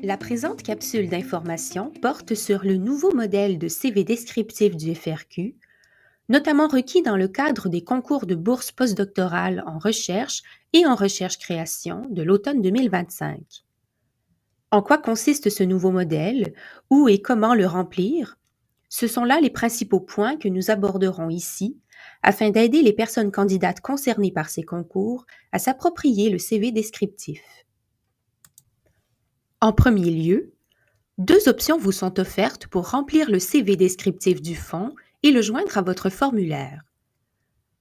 La présente capsule d'information porte sur le nouveau modèle de CV descriptif du FRQ, notamment requis dans le cadre des concours de bourse postdoctorale en recherche et en recherche-création de l'automne 2025. En quoi consiste ce nouveau modèle? Où et comment le remplir? Ce sont là les principaux points que nous aborderons ici afin d'aider les personnes candidates concernées par ces concours à s'approprier le CV descriptif. En premier lieu, deux options vous sont offertes pour remplir le CV descriptif du fonds et le joindre à votre formulaire.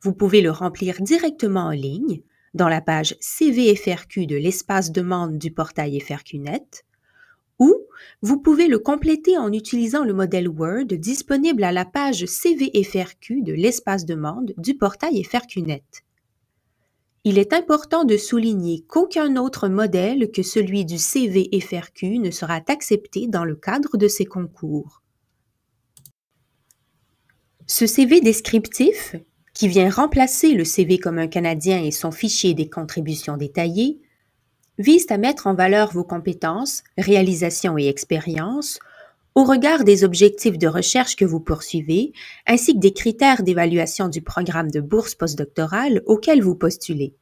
Vous pouvez le remplir directement en ligne, dans la page CV FRQ de l'espace demande du portail FRQNet, ou vous pouvez le compléter en utilisant le modèle Word disponible à la page CV FRQ de l'espace demande du portail FRQNet. Il est important de souligner qu'aucun autre modèle que celui du CV FRQ ne sera accepté dans le cadre de ces concours. Ce CV descriptif, qui vient remplacer le CV commun canadien et son fichier des contributions détaillées, vise à mettre en valeur vos compétences, réalisations et expériences au regard des objectifs de recherche que vous poursuivez, ainsi que des critères d'évaluation du programme de bourse postdoctorale auquel vous postulez.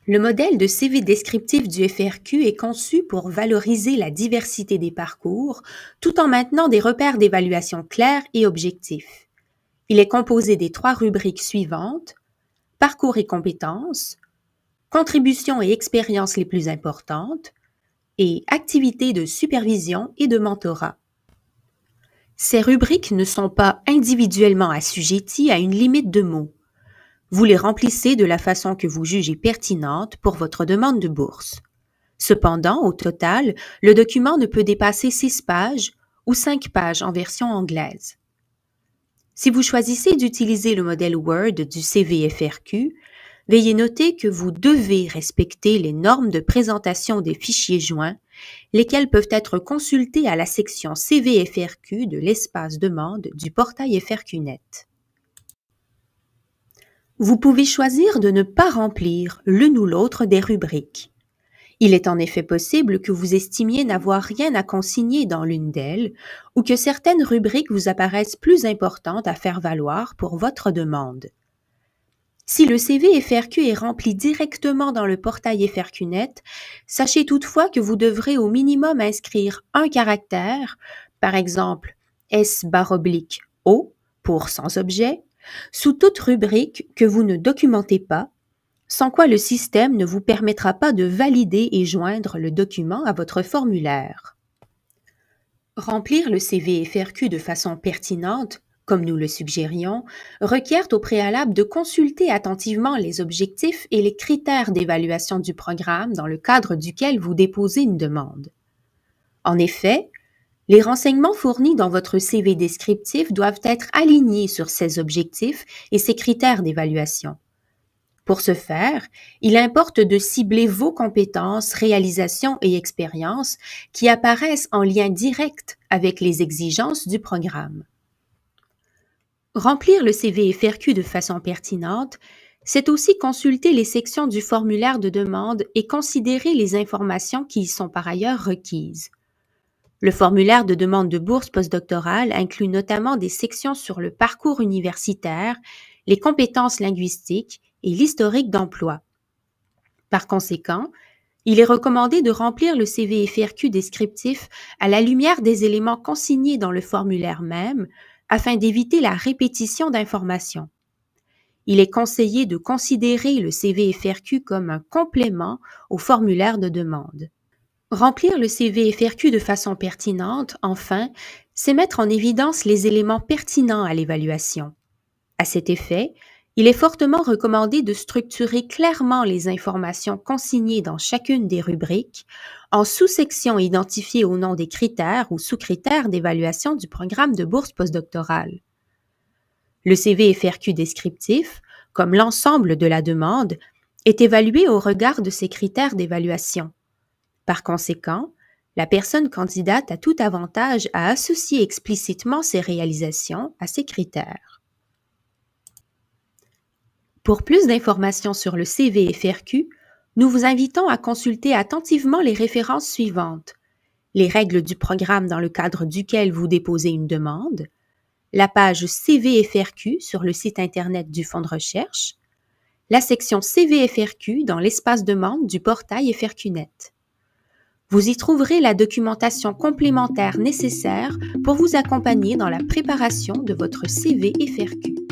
Le modèle de CV descriptif du FRQ est conçu pour valoriser la diversité des parcours tout en maintenant des repères d'évaluation clairs et objectifs. Il est composé des 3 rubriques suivantes: parcours et compétences, contributions et expériences les plus importantes et activités de supervision et de mentorat. Ces rubriques ne sont pas individuellement assujetties à une limite de mots. Vous les remplissez de la façon que vous jugez pertinente pour votre demande de bourse. Cependant, au total, le document ne peut dépasser 6 pages ou 5 pages en version anglaise. Si vous choisissez d'utiliser le modèle Word du CV FRQ, veuillez noter que vous devez respecter les normes de présentation des fichiers joints, lesquels peuvent être consultés à la section CV FRQ de l'espace demande du portail FRQNet. Vous pouvez choisir de ne pas remplir l'une ou l'autre des rubriques. Il est en effet possible que vous estimiez n'avoir rien à consigner dans l'une d'elles ou que certaines rubriques vous apparaissent plus importantes à faire valoir pour votre demande. Si le CV FRQ est rempli directement dans le portail FRQNet, sachez toutefois que vous devrez au minimum inscrire un caractère, par exemple S/O pour sans objet, sous toute rubrique que vous ne documentez pas, sans quoi le système ne vous permettra pas de valider et joindre le document à votre formulaire. Remplir le CV FRQ de façon pertinente, comme nous le suggérions, requiert au préalable de consulter attentivement les objectifs et les critères d'évaluation du programme dans le cadre duquel vous déposez une demande. En effet, les renseignements fournis dans votre CV descriptif doivent être alignés sur ces objectifs et ces critères d'évaluation. Pour ce faire, il importe de cibler vos compétences, réalisations et expériences qui apparaissent en lien direct avec les exigences du programme. Remplir le CV FRQ de façon pertinente, c'est aussi consulter les sections du formulaire de demande et considérer les informations qui y sont par ailleurs requises. Le formulaire de demande de bourse postdoctorale inclut notamment des sections sur le parcours universitaire, les compétences linguistiques et l'historique d'emploi. Par conséquent, il est recommandé de remplir le CV FRQ descriptif à la lumière des éléments consignés dans le formulaire même afin d'éviter la répétition d'informations. Il est conseillé de considérer le CV FRQ comme un complément au formulaire de demande. Remplir le CV FRQ de façon pertinente, enfin, c'est mettre en évidence les éléments pertinents à l'évaluation. À cet effet, il est fortement recommandé de structurer clairement les informations consignées dans chacune des rubriques en sous-sections identifiées au nom des critères ou sous-critères d'évaluation du programme de bourse postdoctorale. Le CV FRQ descriptif, comme l'ensemble de la demande, est évalué au regard de ces critères d'évaluation. Par conséquent, la personne candidate a tout avantage à associer explicitement ses réalisations à ces critères. Pour plus d'informations sur le CV FRQ, Nous vous invitons à consulter attentivement les références suivantes: les règles du programme dans le cadre duquel vous déposez une demande, la page CV-FRQ sur le site Internet du Fonds de recherche, la section CV-FRQ dans l'espace demande du portail FRQNet. Vous y trouverez la documentation complémentaire nécessaire pour vous accompagner dans la préparation de votre CV-FRQ.